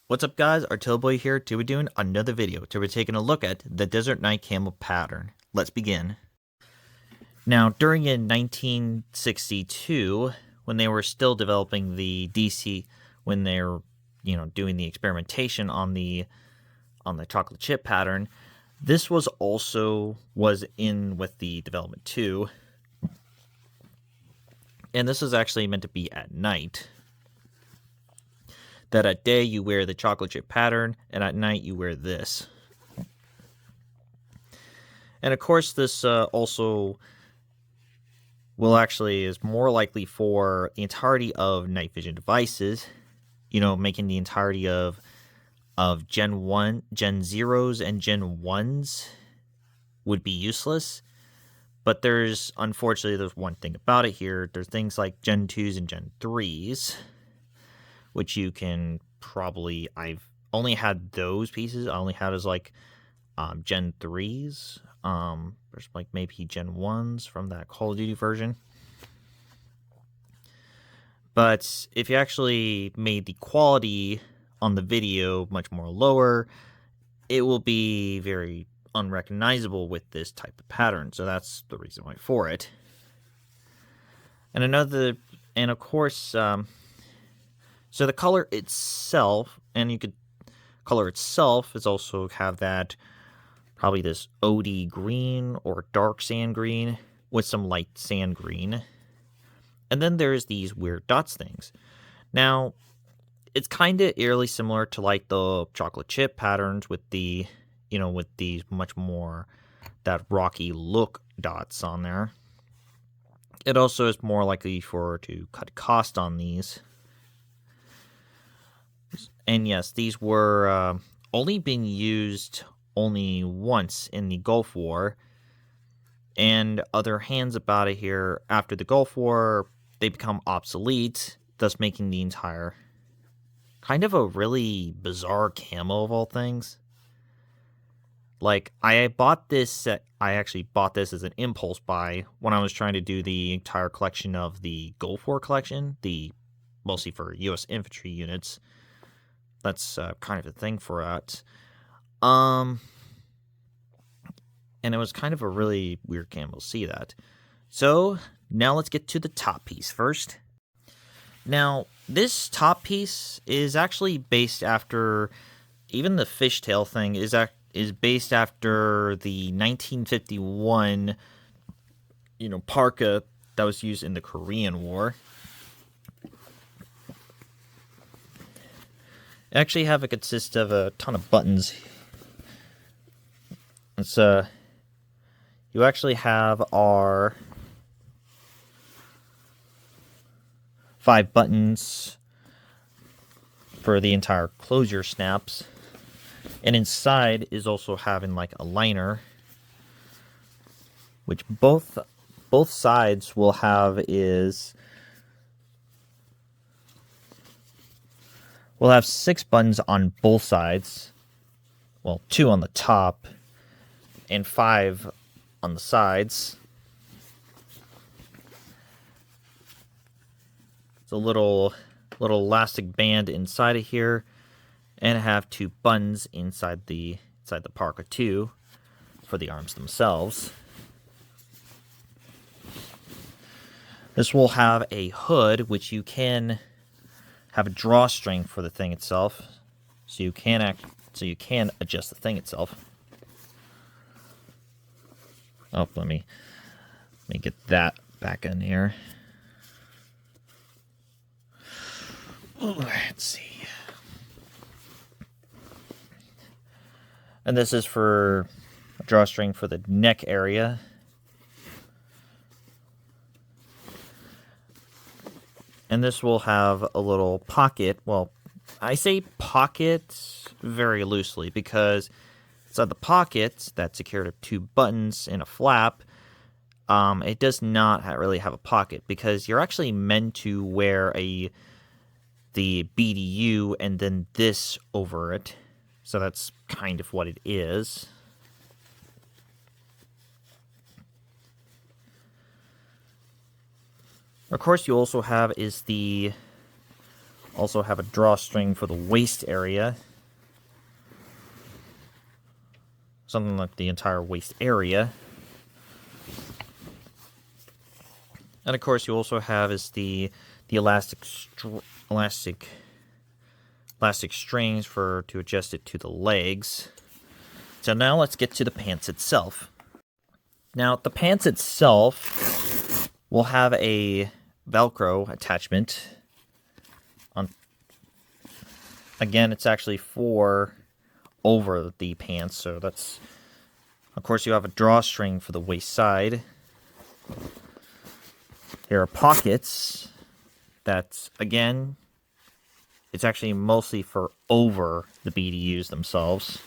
What's up guys, Boy here. Today we're doing another video. Today we're taking a look at the Desert Night Camo pattern. Let's begin. Now, during in 1962, when they were still developing the DC, when they were, doing the experimentation on the chocolate chip pattern, this was in with the development too. And this is actually meant to be at night. That at day you wear the chocolate chip pattern, and at night you wear this. And of course, this also is more likely for the entirety of night vision devices. Making the entirety of Gen 1, Gen 0s, and Gen 1s would be useless. But there's one thing about it here. There's things like Gen 2s and Gen 3s, which you can probably, I've only had those pieces. I only had as Gen 3s. There's maybe Gen 1s from that Call of Duty version. But if you actually made the quality on the video much more lower, it will be very unrecognizable with this type of pattern. So that's the reason why for it. And of course, so the color itself, color itself is also have that, probably this OD green or dark sand green with some light sand green. And then there's these weird dots things. Now, it's kind of eerily similar to the chocolate chip patterns with the, with these much more that rocky look dots on there. It also is more likely to cut cost on these. And yes, these were only being used only once in the Gulf War. And other hands about it here, after the Gulf War, they become obsolete, thus making the entire kind of a really bizarre camo of all things. I actually bought this as an impulse buy when I was trying to do the entire collection of the Gulf War collection, mostly for U.S. infantry units. That's kind of a thing for that. And it was kind of a really weird camo to see that. So, now let's get to the top piece first. Now, this top piece is actually based after, even the fishtail thing is based after the 1951, parka that was used in the Korean War. Actually have it consist of a ton of buttons. It's you actually have our 5 buttons for the entire closure snaps, and inside is also having a liner, which both sides will have We'll have 6 buttons on both sides. Well, 2 on the top and 5 on the sides. It's a little elastic band inside of here, and I have 2 buttons inside the parka too for the arms themselves. This will have a hood, which you can have a drawstring for the thing itself, so you can adjust the thing itself. Oh, let me get that back in here. Let's see. And this is for a drawstring for the neck area. And this will have a little pocket. Well, I say pocket very loosely because inside the pocket that's secured to 2 buttons and a flap, it does not really have a pocket because you're actually meant to wear the BDU and then this over it. So that's kind of what it is. Of course, you also have is the Also have a drawstring for the waist area. Something like the entire waist area. And of course, you also have is the elastic strings to adjust it to the legs. So now let's get to the pants itself. Now the pants itself will have a Velcro attachment. Again, it's actually over the pants, so that's... Of course, you have a drawstring for the waist side. There are pockets that, again, it's actually mostly for over the BDUs themselves.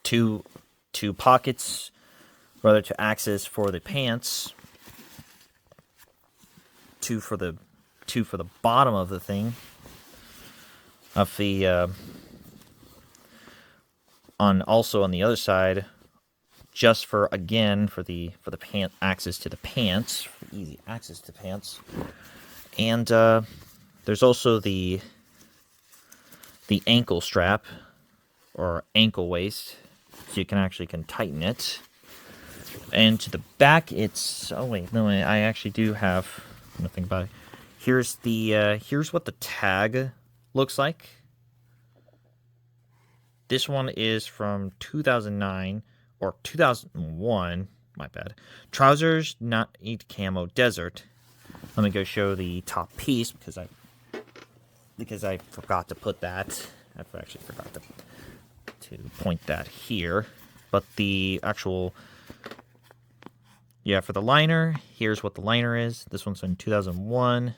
Two pockets, rather, to access for the pants. Two for the bottom of the thing. Of the also on the other side, just for the pant access to the pants, for easy access to pants. And there's also the ankle strap or ankle waist, so you can actually tighten it. And to the back, it's I actually do have nothing about it. Here's what the tag looks like. This one is from 2009 or 2001. My bad. Trousers not eat camo desert. Let me go show the top piece because I forgot to put that. I actually forgot to point that here. But the actual, for the liner, here's what the liner is. This one's in 2001.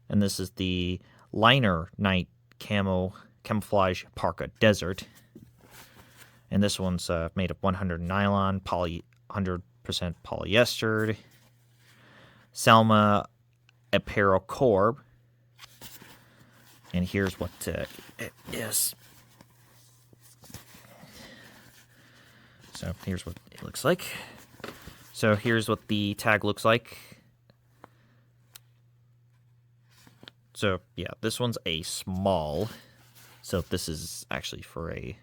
And this is the liner night camouflage parka desert. And this one's made of 100 nylon, 100% polyester, Salma apparel core. And here's what it is. So here's what it looks like. So here's what the tag looks like. So yeah, this one's a small. So this is actually for a...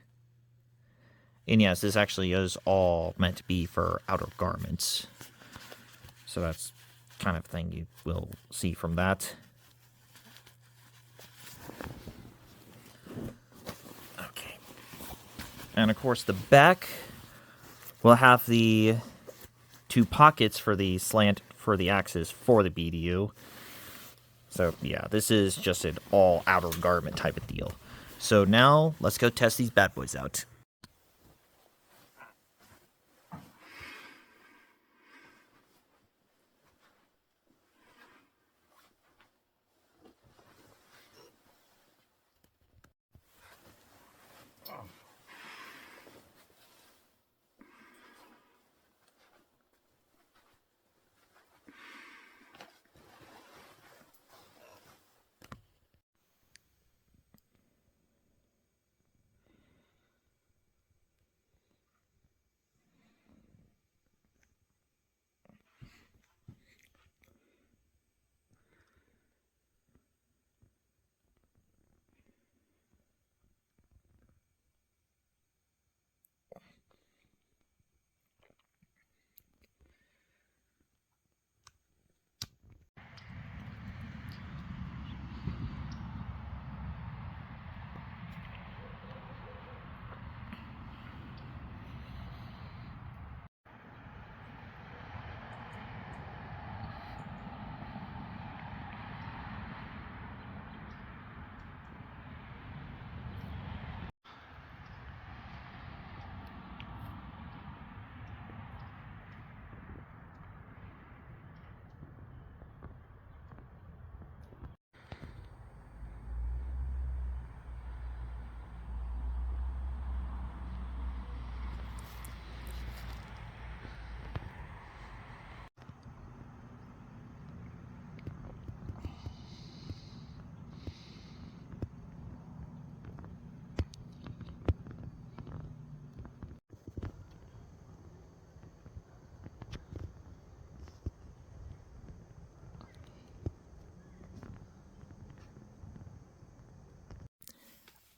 And yes, this actually is all meant to be for outer garments. So that's kind of thing you will see from that. Okay. And of course the back will have the two pockets for the slant for the axis for the BDU. So yeah, this is just an all outer garment type of deal. So now let's go test these bad boys out.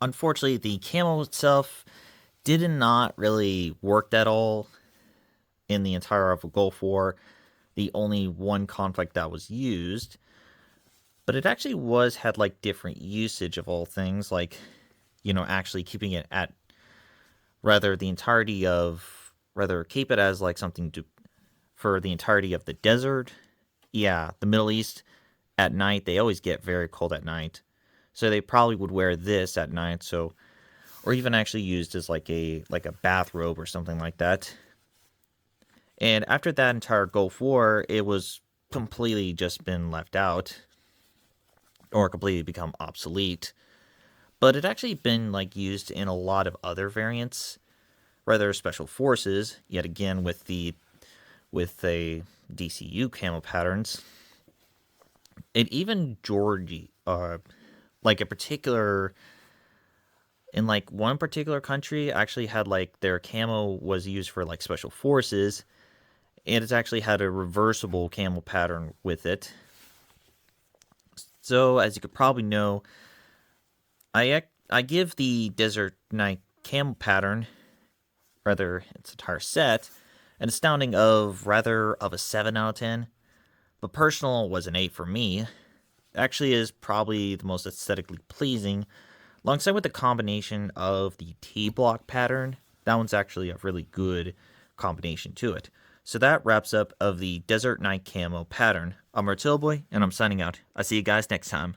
unfortunately, the camo itself did not really work at all in the entire of Gulf War. The only one conflict that was used, but it actually had like different usage of all things, like actually keeping it at the entirety of keep it as like something to for the entirety of the desert. Yeah, the Middle East at night they always get very cold at night, so they probably would wear this at night. So, or even actually used as like a bathrobe or something like that. And after that entire Gulf War, it was completely just been left out or completely become obsolete. But it actually been like used in a lot of other variants, rather special forces. Yet again, with the DCU camo patterns, and even Georgia, like a particular in like one particular country actually had like their camo was used for like special forces, and it's actually had a reversible camo pattern with it. So as you could probably know, I give the Desert Night camo pattern, rather its entire set, an astounding of a 7 out of 10. But personal was an 8 for me. It actually is probably the most aesthetically pleasing, alongside with the combination of the T-block pattern. That one's actually a really good combination to it. So that wraps up of the Desert Night camo pattern. I'm Boy, and I'm signing out. I'll see you guys next time.